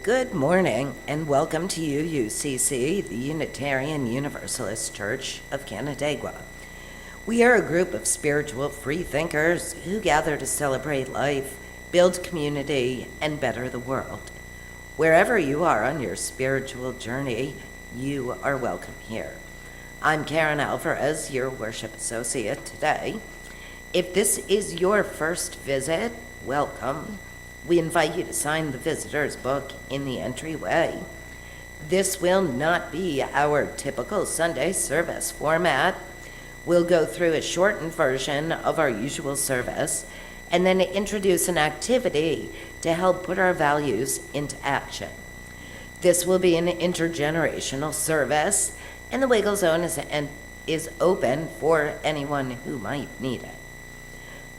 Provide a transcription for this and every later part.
Good morning and welcome to UUCC, the Unitarian Universalist Church of Canandaigua. We are a group of spiritual free thinkers who gather to celebrate life, build community, and better the world. Wherever you are on your spiritual journey, you are welcome here. I'm Karen Alvarez, your worship associate today. If this is your first visit, welcome. We invite you to sign the visitor's book in the entryway. This will not be our typical Sunday service format. We'll go through a shortened version of our usual service and then introduce an activity to help put our values into action. This will be an intergenerational service, and the Wiggle Zone is open for anyone who might need it.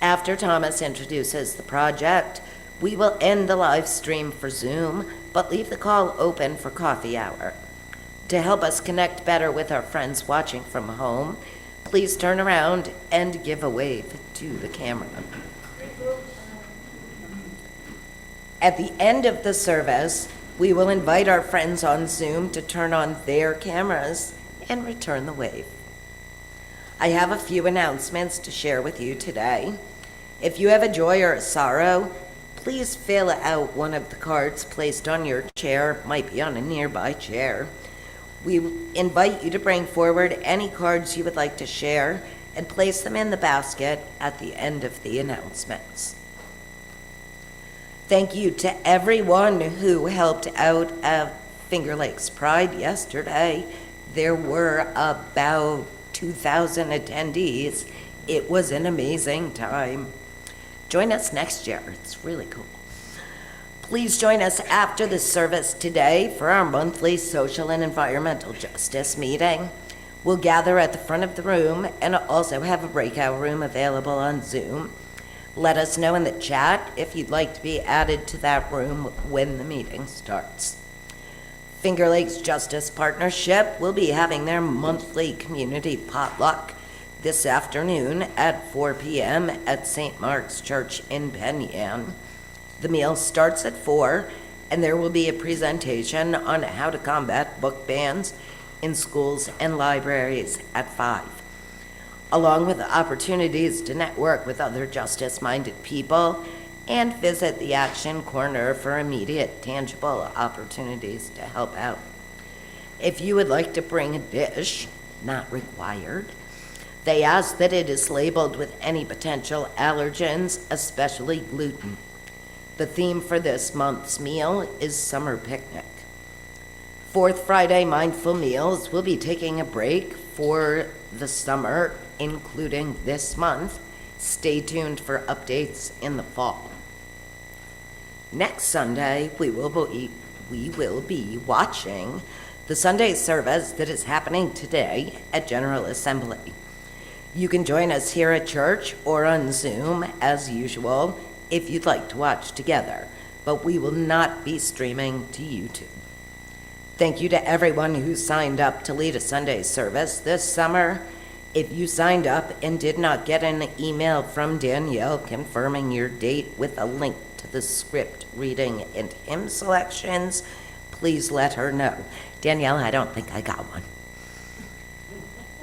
After Thomas introduces the project, we will end the live stream for Zoom, but leave the call open for coffee hour. To help us connect better with our friends watching from home, please turn around and give a wave to the camera. At the end of the service, we will invite our friends on Zoom to turn on their cameras and return the wave. I have a few announcements to share with you today. If you have a joy or a sorrow, please fill out one of the cards placed on your chair, might be on a nearby chair. We invite you to bring forward any cards you would like to share and place them in the basket at the end of the announcements. Thank you to everyone who helped out at Finger Lakes Pride yesterday. There were about 2,000 attendees. It was an amazing time. Join us next year. It's really cool. Please join us after the service today for our monthly social and environmental justice meeting. We'll gather at the front of the room and also have a breakout room available on Zoom. Let us know in the chat if you'd like to be added to that room when the meeting starts. Finger Lakes Justice Partnership will be having their monthly community potluck this afternoon at 4 p.m. at St. Mark's Church in Penn. The meal starts at 4, and there will be a presentation on how to combat book bans in schools and libraries at 5, along with opportunities to network with other justice-minded people and visit the Action Corner for immediate, tangible opportunities to help out. If you would like to bring a dish, not required, they ask that it is labeled with any potential allergens, especially gluten. The theme for this month's meal is Summer Picnic. Fourth Friday Mindful Meals will be taking a break for the summer, including this month. Stay tuned for updates in the fall. Next Sunday, we will be watching the Sunday service that is happening today at General Assembly. You can join us here at church or on Zoom as usual if you'd like to watch together, but we will not be streaming to YouTube. Thank you to everyone who signed up to lead a Sunday service this summer. If you signed up and did not get an email from Danielle confirming your date with a link to the script reading and hymn selections, please let her know. Danielle, I don't think I got one.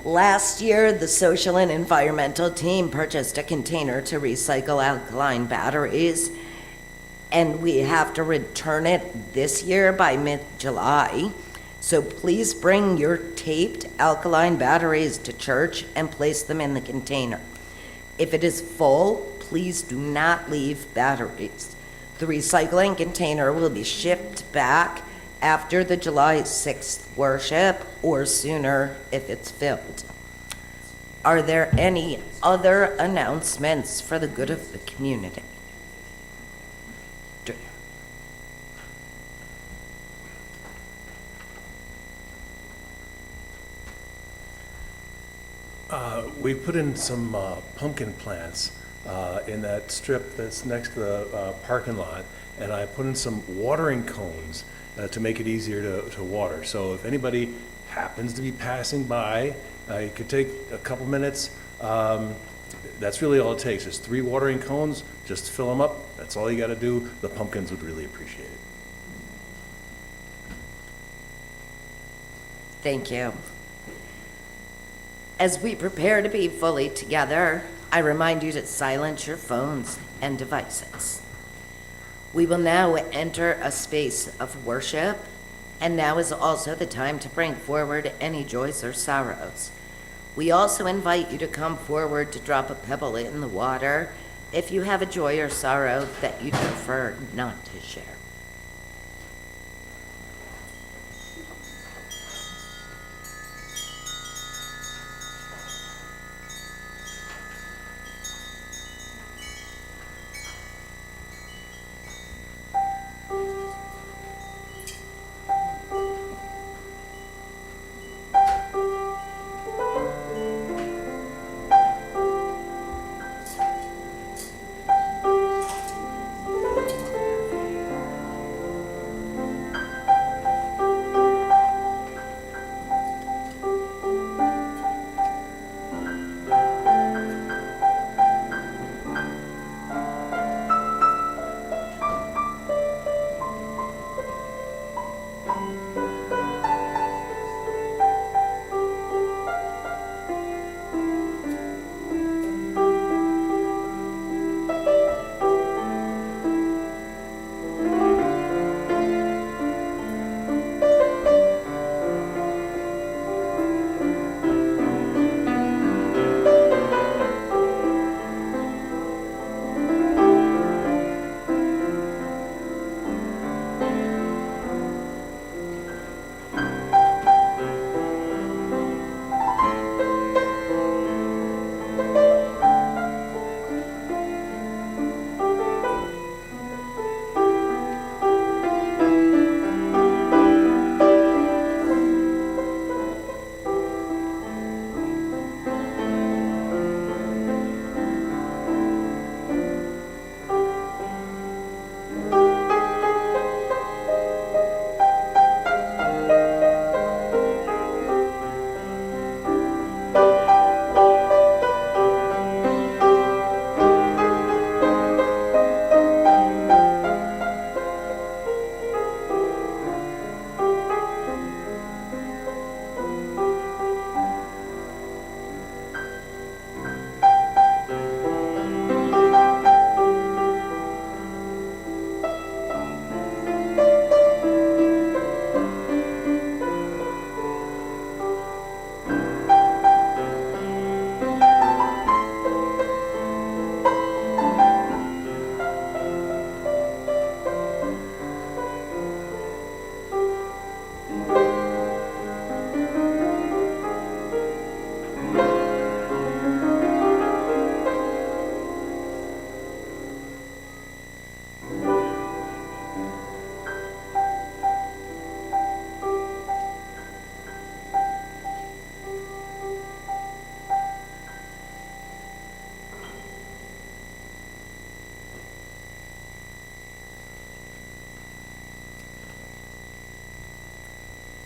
Last year, the social and environmental team purchased a container to recycle alkaline batteries, and we have to return it this year by mid-July. So please bring your taped alkaline batteries to church and place them in the container. If it is full, please do not leave batteries. The recycling container will be shipped back after the July 6th worship or sooner if it's filled. Are there any other announcements for the good of the community? We put in some pumpkin plants in that strip that's next to the parking lot, and I put in some watering cones to make it easier to water. So if anybody happens to be passing by, you could take a couple minutes. That's really all it takes. It's 3 watering cones, just fill them up. That's all you got to do. The pumpkins would really appreciate it. Thank you. As we prepare to be fully together, I remind you to silence your phones and devices. We will now enter a space of worship, and now is also the time to bring forward any joys or sorrows. We also invite you to come forward to drop a pebble in the water if you have a joy or sorrow that you'd prefer not to share.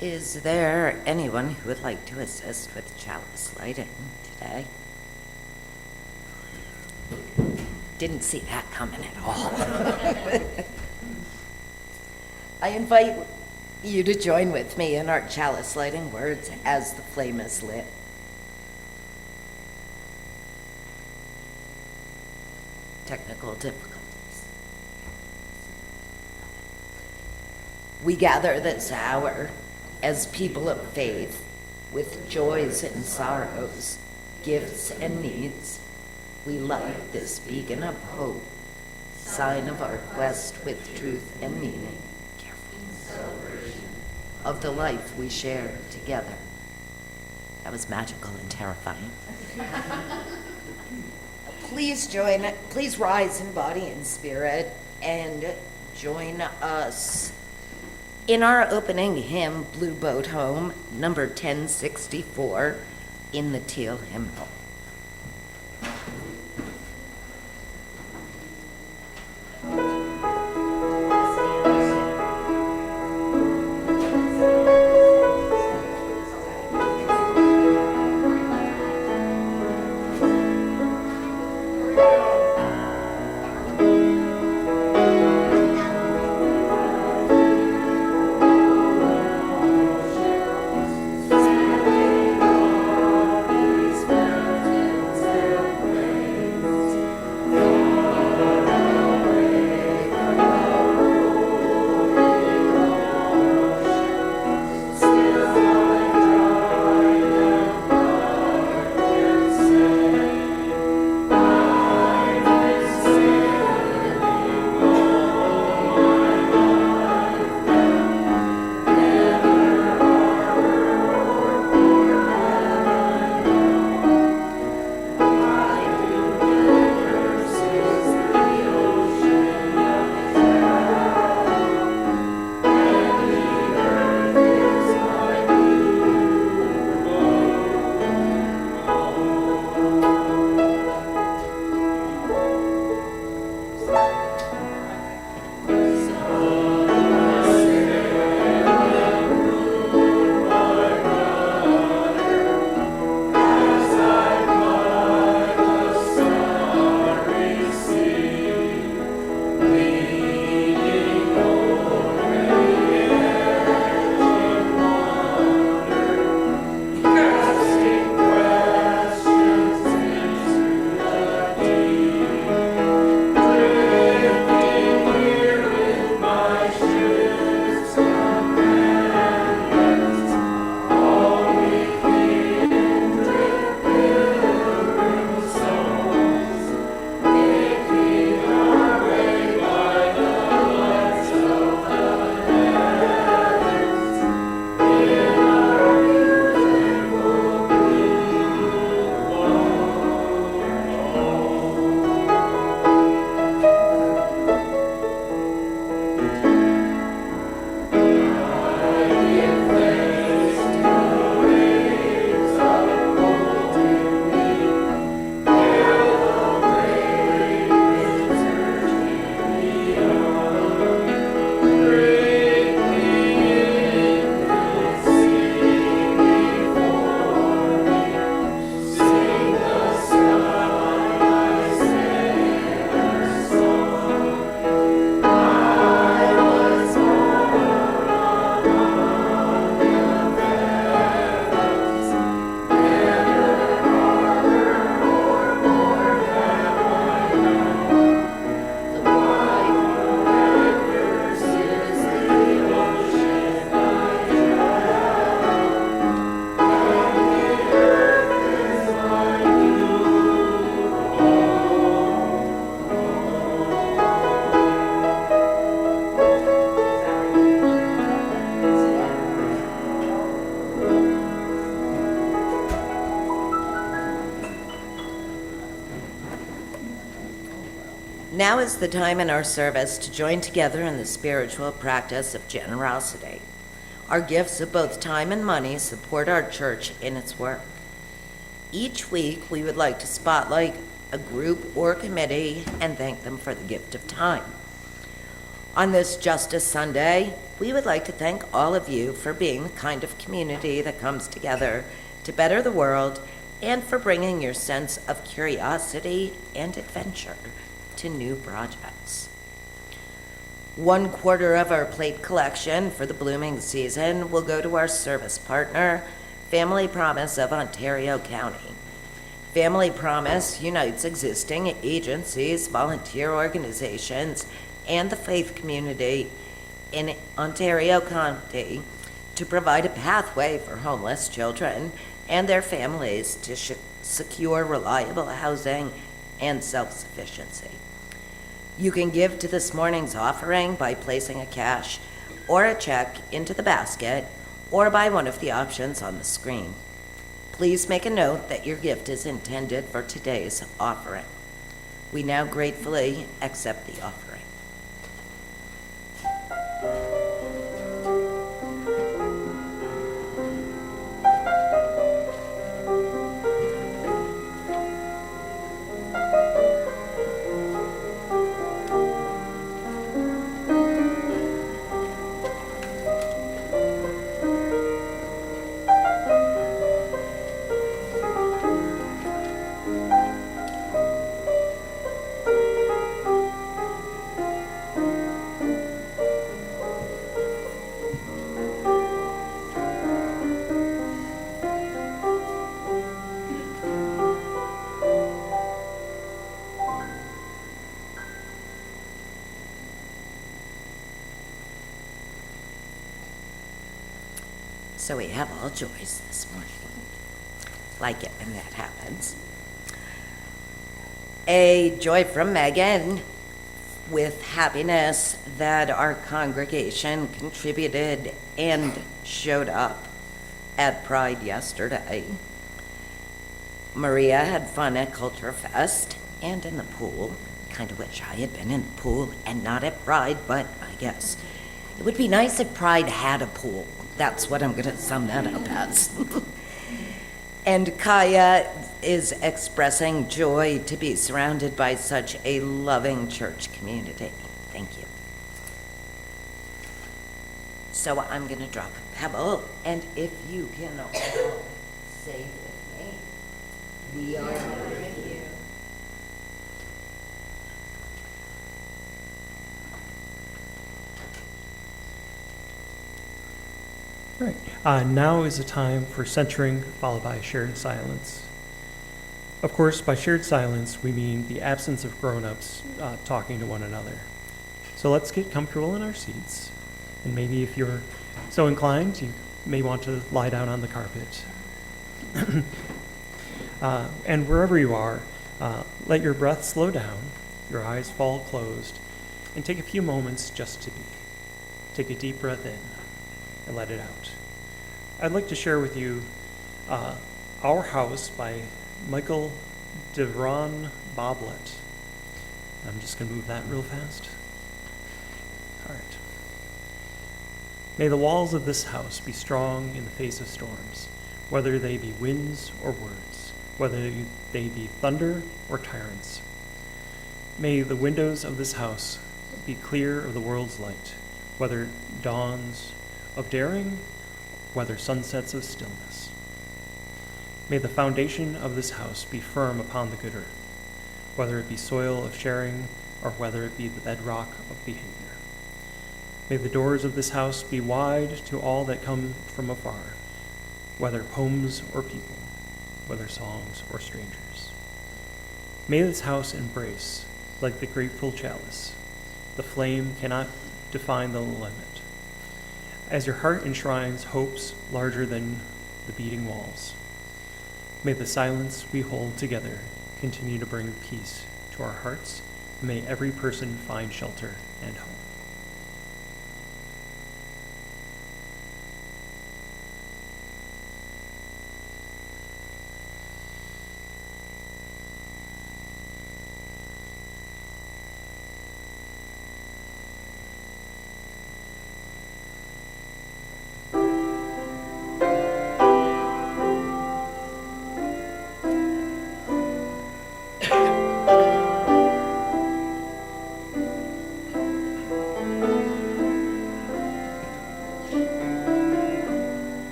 Is there anyone who would like to assist with chalice lighting today? Didn't see that coming at all. I invite you to join with me in our chalice lighting words as the flame is lit. Technical difficulties. We gather this hour as people of faith with joys and sorrows, gifts and needs. We light this beacon of hope, sign of our quest with truth and meaning, of the life we share together. That was magical and terrifying. Please rise in body and spirit and join us in our opening hymn, Blue Boat Home, number 1064, in the teal hymnal. Now is the time in our service to join together in the spiritual practice of generosity. Our gifts of both time and money support our church in its work. Each week, we would like to spotlight a group or committee and thank them for the gift of time. On this Justice Sunday, we would like to thank all of you for being the kind of community that comes together to better the world and for bringing your sense of curiosity and adventure to new projects. 1/4 of our plate collection for the blooming season will go to our service partner, Family Promise of Ontario County. Family Promise unites existing agencies, volunteer organizations, and the faith community in Ontario County to provide a pathway for homeless children and their families to secure reliable housing and self-sufficiency. You can give to this morning's offering by placing a cash or a check into the basket or by one of the options on the screen. Please make a note that your gift is intended for today's offering. We now gratefully accept the offering. So we have all joys this morning. Like it when that happens. A joy from Megan with happiness that our congregation contributed and showed up at Pride yesterday. Maria had fun at Culture Fest and in the pool. Kind of wish I had been in the pool and not at Pride, but I guess it would be nice if Pride had a pool. That's what I'm going to sum that up as. And Kaya is expressing joy to be surrounded by such a loving church community. Thank you. So I'm going to drop a pebble, and if you can all say with me, we are with you. All right. Now is the time for centering, followed by shared silence. Of course, by shared silence, we mean the absence of grown-ups talking to one another. So let's get comfortable in our seats. And maybe if you're so inclined, you may want to lie down on the carpet. And wherever you are, let your breath slow down, your eyes fall closed, and take a few moments just to be. Take a deep breath in and let it out. I'd like to share with you Our House by Michael Devron Boblet. I'm just going to move that real fast. All right. May the walls of this house be strong in the face of storms, whether they be winds or words, whether they be thunder or tyrants. May the windows of this house be clear of the world's light, whether dawns of daring, whether sunsets of stillness. May the foundation of this house be firm upon the good earth, whether it be soil of sharing or whether it be the bedrock of behavior. May the doors of this house be wide to all that come from afar, whether homes or people, whether songs or strangers. May this house embrace, like the grateful chalice, the flame cannot define the limit. As your heart enshrines hopes larger than the beating walls, may the silence we hold together continue to bring peace to our hearts, and may every person find shelter and home.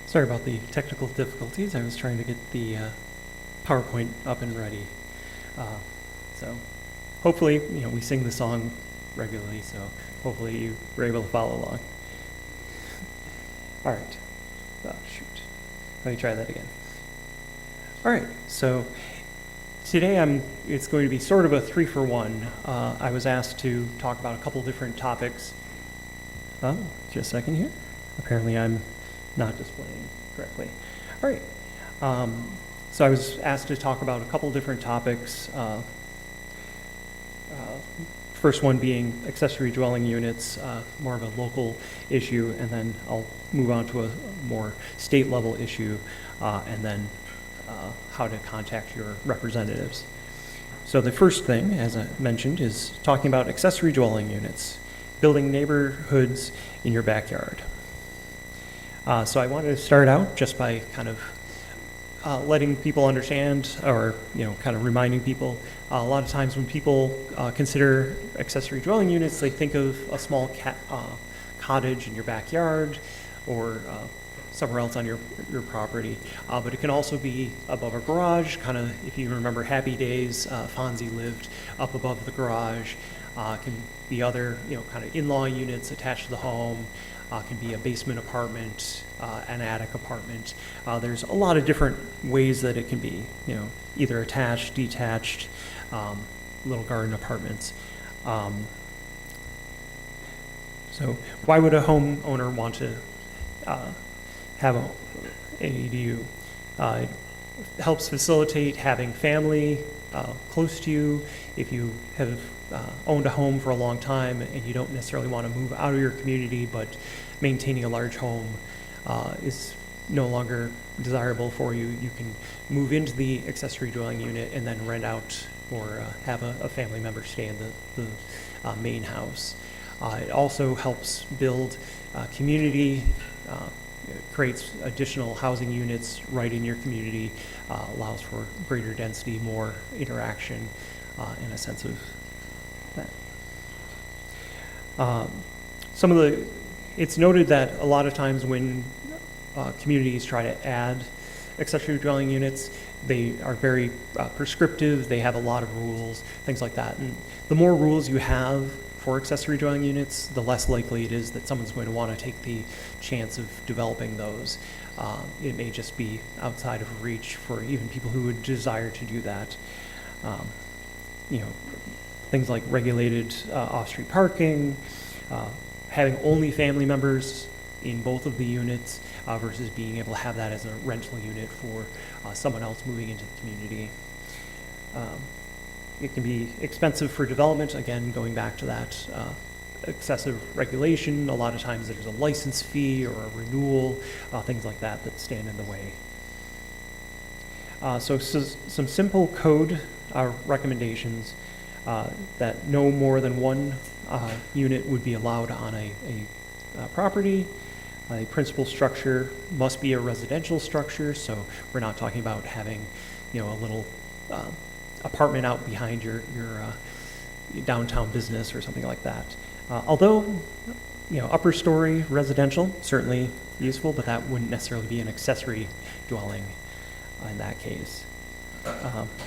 Sorry about the technical difficulties. I was trying to get the PowerPoint up and ready. So hopefully, we sing the song regularly, so hopefully you were able to follow along. All right. Oh, shoot. Let me try that again. All right, so today it's going to be sort of a 3-for-1. I was asked to talk about a couple different topics. Oh, just a second here. Apparently I'm not displaying correctly. All right. So I was asked to talk about a couple different topics. First one being accessory dwelling units, more of a local issue, and then I'll move on to a more state level issue, and then how to contact your representatives. So the first thing, as I mentioned, is talking about accessory dwelling units, building neighborhoods in your backyard. So I wanted to start out just by kind of letting people understand, or kind of reminding people. A lot of times when people consider accessory dwelling units, they think of a small cottage in your backyard, or somewhere else on your property. But it can also be above a garage, kind of, if you remember Happy Days, Fonzie lived up above the garage. Can be other, kind of in-law units attached to the home. Can be a basement apartment, an attic apartment. There's a lot of different ways that it can be, either attached, detached, little garden apartments. So why would a homeowner want to have an ADU? It helps facilitate having family close to you. If you have owned a home for a long time and you don't necessarily want to move out of your community, but maintaining a large home is no longer desirable for you, you can move into the accessory dwelling unit and then rent out, or have a family member stay in the main house. It also helps build community, creates additional housing units right in your community, allows for greater density, more interaction, and a sense of that. It's noted that a lot of times when communities try to add accessory dwelling units, they are very prescriptive. They have a lot of rules, things like that. And the more rules you have for accessory dwelling units, the less likely it is that someone's going to want to take the chance of developing those. It may just be outside of reach for even people who would desire to do that. Things like regulated off-street parking, having only family members in both of the units versus being able to have that as a rental unit for someone else moving into the community. It can be expensive for development, again, going back to that excessive regulation. A lot of times there's a license fee or a renewal, things like that stand in the way. So some simple code recommendations that no more than one unit would be allowed on a property. A principal structure must be a residential structure, so we're not talking about having, a little apartment out behind your downtown business or something like that. Although, upper story residential, certainly useful, but that wouldn't necessarily be an accessory dwelling in that case.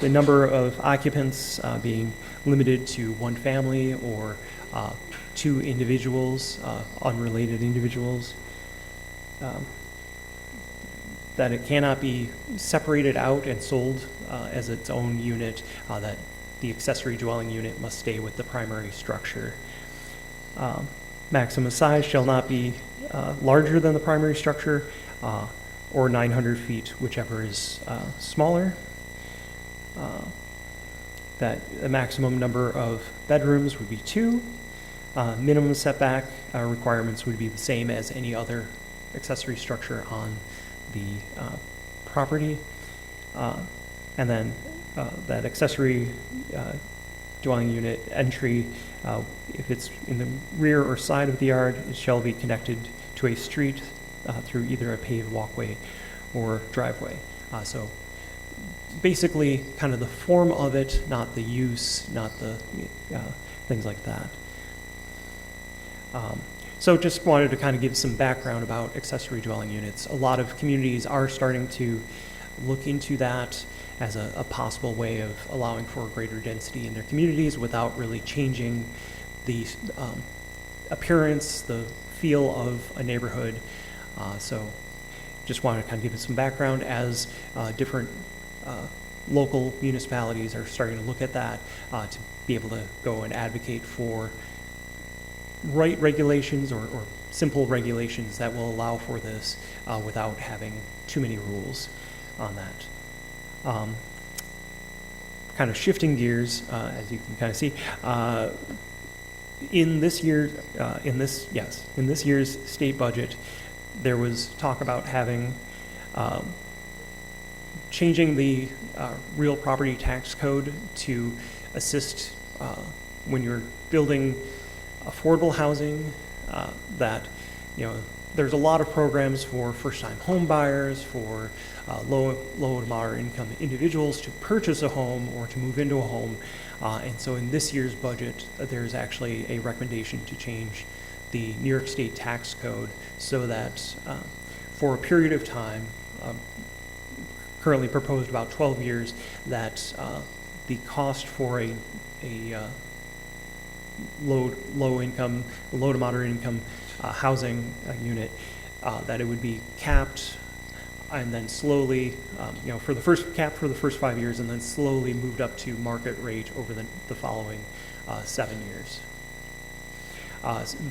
The number of occupants being limited to one family or two individuals, unrelated individuals. That it cannot be separated out and sold as its own unit, that the accessory dwelling unit must stay with the primary structure. Maximum size shall not be larger than the primary structure or 900 feet, whichever is smaller. That the maximum number of bedrooms would be 2. Minimum setback requirements would be the same as any other accessory structure on the property. And then that accessory dwelling unit entry, if it's in the rear or side of the yard, it shall be connected to a street through either a paved walkway or driveway. So basically kind of the form of it, not the use, not the things like that. So just wanted to kind of give some background about accessory dwelling units. A lot of communities are starting to look into that as a possible way of allowing for greater density in their communities without really changing the appearance, the feel of a neighborhood. So just wanted to kind of give it some background as different local municipalities are starting to look at that to be able to go and advocate for right regulations or simple regulations that will allow for this without having too many rules on that. Kind of shifting gears, as you can kind of see, in this year's state budget, there was talk about having changing the real property tax code to assist when you're building affordable housing, that, you know, there's a lot of programs for first-time home buyers, for low to moderate income individuals to purchase a home or to move into a home. And so in this year's budget, there's actually a recommendation to change the New York State tax code so that for a period of time, currently proposed about 12 years, that the cost for a low to moderate income housing unit, that it would be capped and then slowly, you know, for the first 5 years, and then slowly moved up to market rate over the following 7 years.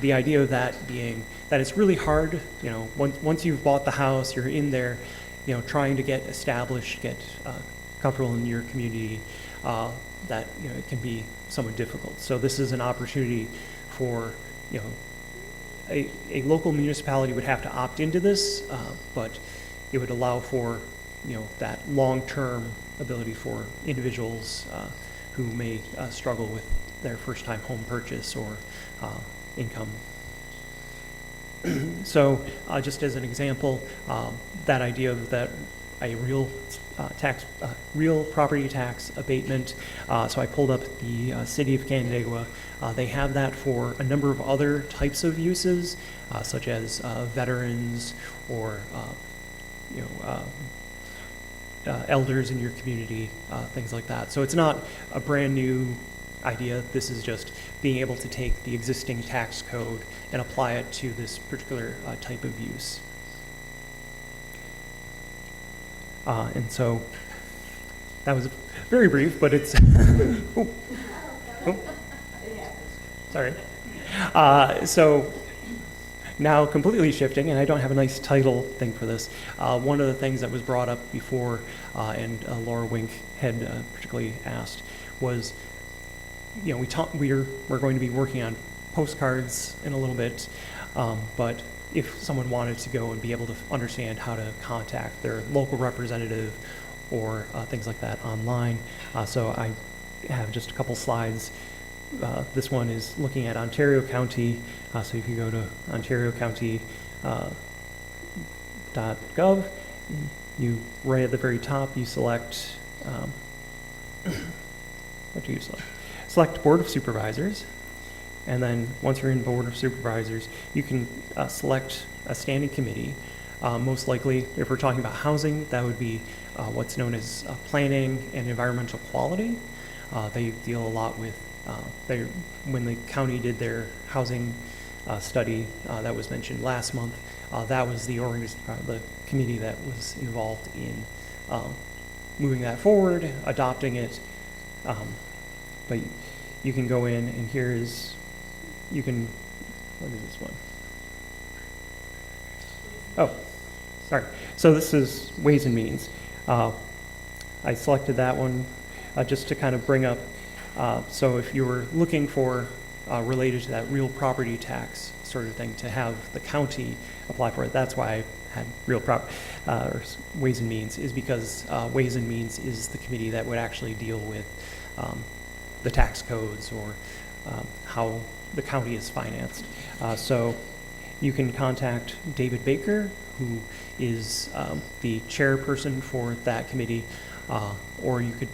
The idea of that being that it's really hard, you know, once you've bought the house, you're in there, you know, trying to get established, get comfortable in your community, that, you know, it can be somewhat difficult. So this is an opportunity for, you know, a local municipality would have to opt into this, but it would allow for, you know, that long-term ability for individuals who may struggle with their first-time home purchase or income. So just as an example, that idea of that a real property tax abatement. So I pulled up the city of Canandaigua. They have that for a number of other types of uses, such as veterans or you know, elders in your community, things like that. So it's not a brand new idea. This is just being able to take the existing tax code and apply it to this particular type of use. And so that was very brief, but it's oh. Sorry. So now completely shifting, and I don't have a nice title thing for this. One of the things that was brought up before, and Laura Wink had particularly asked, was, you know, we're going to be working on postcards in a little bit, but if someone wanted to go and be able to understand how to contact their local representative or things like that online. So I have just a couple slides. This one is looking at Ontario County. So if you go to ontariocounty.gov, you right at the very top, you select, what do you select? Select Board of Supervisors. And then once you're in Board of Supervisors, you can select a standing committee. Most likely, if we're talking about housing, that would be what's known as planning and environmental quality. They deal a lot with, when the county did their housing study that was mentioned last month, that was the committee that was involved in moving that forward, adopting it. But you can go in, and what is this one? Oh, sorry. So this is Ways and Means. I selected that one just to kind of bring up, so if you were looking for related to that real property tax sort of thing, to have the county apply for it, that's why I had or Ways and Means, is because Ways and Means is the committee that would actually deal with the tax codes or how the county is financed. So you can contact David Baker, who is the chairperson for that committee, or you could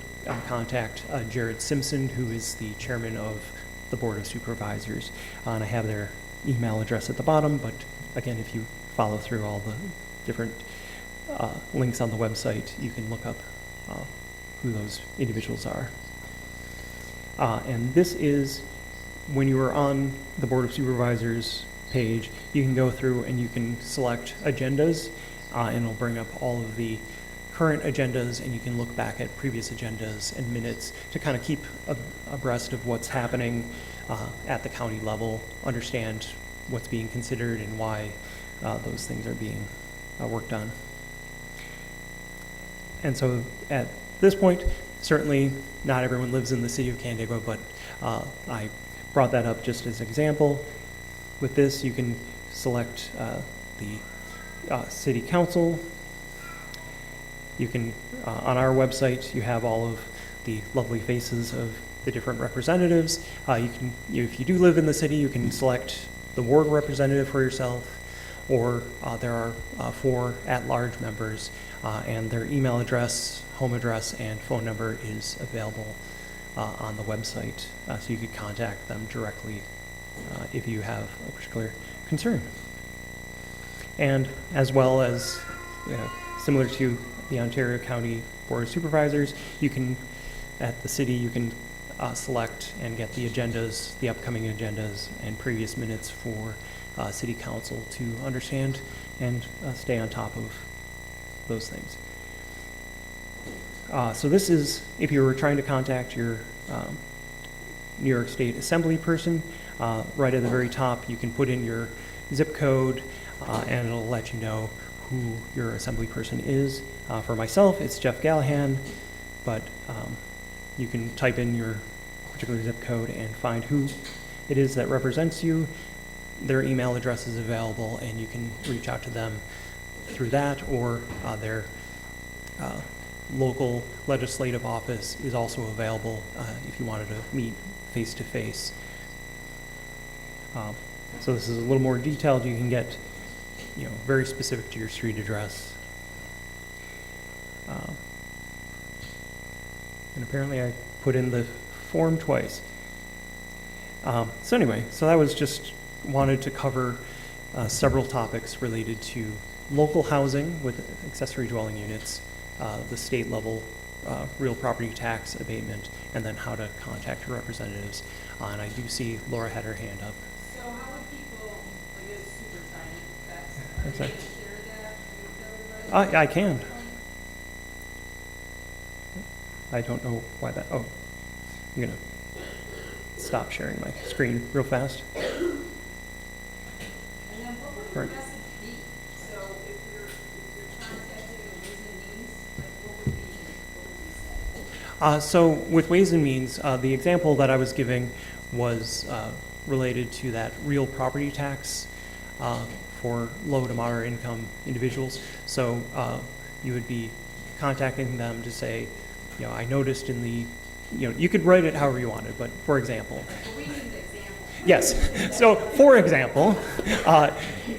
contact Jared Simpson, who is the chairman of the Board of Supervisors. And I have their email address at the bottom, but again, if you follow through all the different links on the website, you can look up who those individuals are. And this is, when you are on the Board of Supervisors page, you can go through and you can select agendas, and it'll bring up all of the current agendas, and you can look back at previous agendas and minutes to kind of keep abreast of what's happening at the county level, understand what's being considered and why those things are being worked on. And so at this point, certainly not everyone lives in the city of Canandaigua, but I brought that up just as an example. With this, you can select the city council. You can, on our website, you have all of the lovely faces of the different representatives. If you do live in the city, you can select the ward representative for yourself, or there are 4 at-large members, and their email address, home address, and phone number is available on the website, so you could contact them directly if you have a particular concern. And as well as, similar to the Ontario County Board of Supervisors, you can, at the city, you can select and get the agendas, the upcoming agendas, and previous minutes for City Council to understand and stay on top of those things. So this is, if you were trying to contact your New York State Assembly person, right at the very top, you can put in your zip code, and it'll let you know who your assembly person is. For myself, it's Jeff Gallahan, but you can type in your particular zip code and find who it is that represents you. Their email address is available, and you can reach out to them through that, or their local legislative office is also available if you wanted to meet face-to-face. So this is a little more detailed. You can get, very specific to your street address. And apparently I put in the form twice. So anyway, so that was just wanted to cover several topics related to local housing with accessory dwelling units, the state level real property tax abatement, and then how to contact your representatives. And I do see Laura had her hand up. So how would people, like it's super tiny, that's, are Okay. you able to share that with everybody? I can. I don't know why that, oh, I'm gonna stop sharing my screen real fast. And then what would your Right. message be? So if you're contacting the Ways and Means, like what would you say? So with Ways and Means, the example that I was giving was related to that real property tax for low to moderate income individuals. So you would be contacting them to say, I noticed in the, you could write it however you wanted, but for example. But we need the example. Yes. So, for example,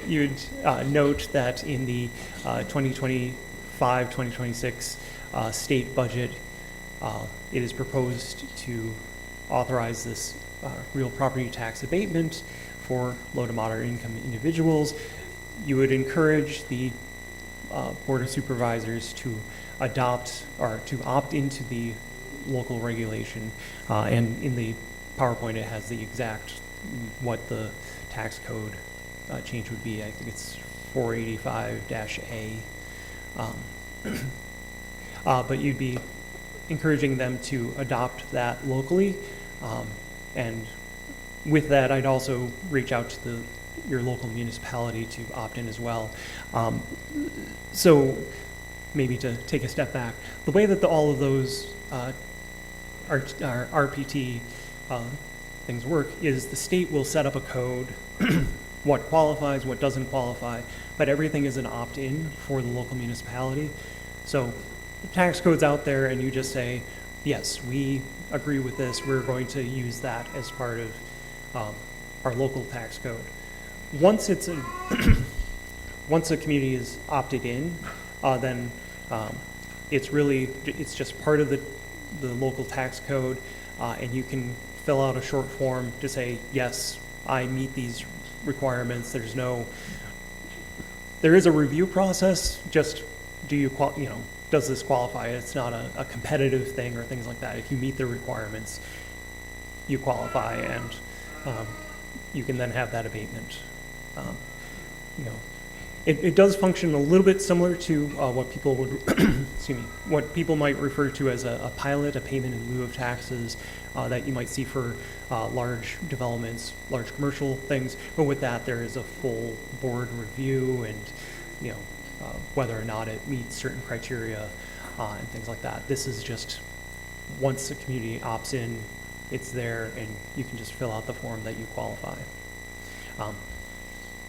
you'd note that in the 2025-2026 state budget, it is proposed to authorize this real property tax abatement for low to moderate income individuals. You would encourage the Board of Supervisors to adopt or to opt into the local regulation, and in the PowerPoint it has the exact what the tax code change would be. I think it's 485-A. But you'd be encouraging them to adopt that locally, and with that I'd also reach out to your local municipality to opt in as well. So maybe to take a step back, the way that all of those our RPT things work is the state will set up a code, what qualifies, what doesn't qualify, but everything is an opt-in for the local municipality. So the tax code's out there and you just say, yes, we agree with this, we're going to use that as part of our local tax code. Once it's once a community is opted in, then it's just part of the local tax code, and you can fill out a short form to say, yes, I meet these requirements. There is a review process, just does this qualify? It's not a competitive thing or things like that. If you meet the requirements, you qualify, and you can then have that abatement. It does function a little bit similar to what people would, excuse me, what people might refer to as a pilot, a payment in lieu of taxes that you might see for large developments, large commercial things. But with that, there is a full board review and, whether or not it meets certain criteria and things like that. This is just once the community opts in, it's there, and you can just fill out the form that you qualify.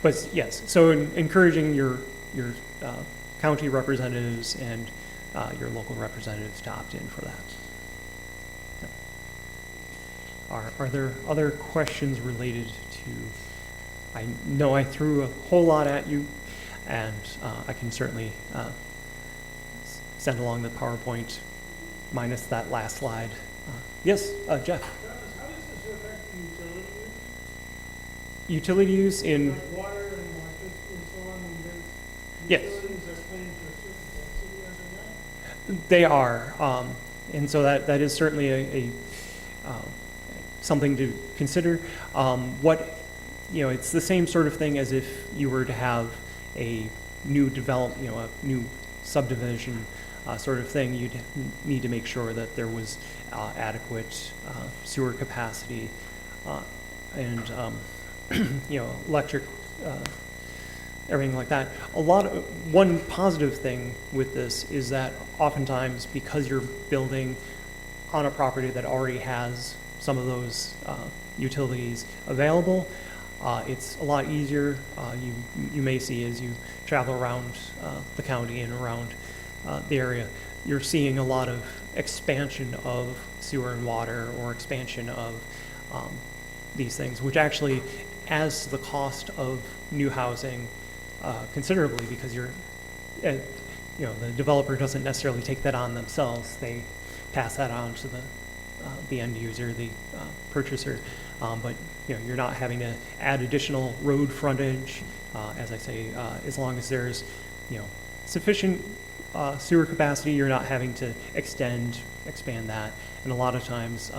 But yes, so encouraging your county representatives and your local representatives to opt in for that. Yeah. Are there other questions related to? I know I threw a whole lot at you, and I can certainly send along the PowerPoint minus that last slide. Yes, Jeff. Travis, how does this affect the utility use? Utility use in Like water and electricity and so on, and there's Yes. utilities are claimed for a certain density under that? They are, and so that is certainly a something to consider. It's the same sort of thing as if you were to have a new a new subdivision sort of thing. You'd need to make sure that there was adequate sewer capacity and electric. Everything like that. One positive thing with this is that oftentimes, because you're building on a property that already has some of those utilities available, it's a lot easier. You may see as you travel around the county and around the area, you're seeing a lot of expansion of sewer and water, or expansion of these things, which actually adds to the cost of new housing considerably, because the developer doesn't necessarily take that on themselves. They pass that on to the end user, the purchaser. But you're not having to add additional road frontage. As I say, as long as there's sufficient sewer capacity, you're not having to expand that. And a lot of times,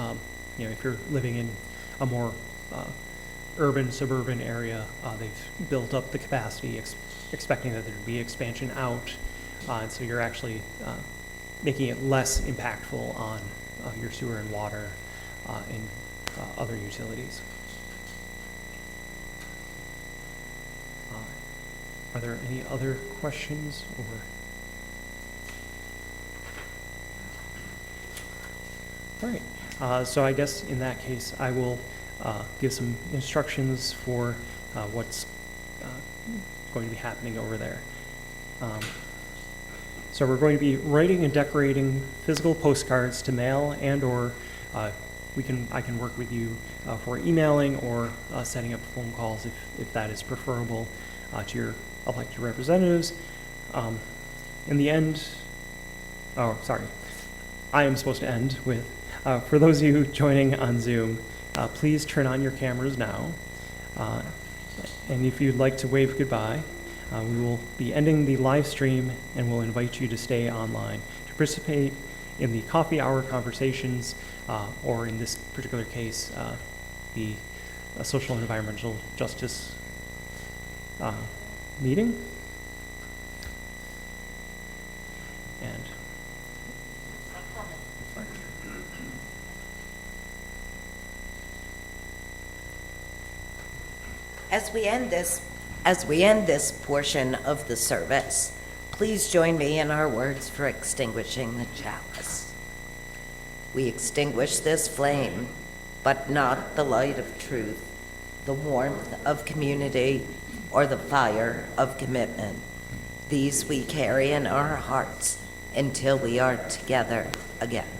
if you're living in a more urban, suburban area, they've built up the capacity, expecting that there'd be expansion out, and so you're actually making it less impactful on your sewer and water and other utilities. Are there any other questions? All right, so I guess in that case, I will give some instructions for what's going to be happening over there. So we're going to be writing and decorating physical postcards to mail, and/or I can work with you for emailing or setting up phone calls if that is preferable to your elected representatives. In the end, I am supposed to end with, for those of you joining on Zoom, please turn on your cameras now. And if you'd like to wave goodbye, we will be ending the live stream, and we'll invite you to stay online to participate in the coffee hour conversations, or in this particular case, the social and environmental justice meeting. And As we end this portion of the service, please join me in our words for extinguishing the chalice. We extinguish this flame, but not the light of truth, the warmth of community, or the fire of commitment. These we carry in our hearts until we are together again.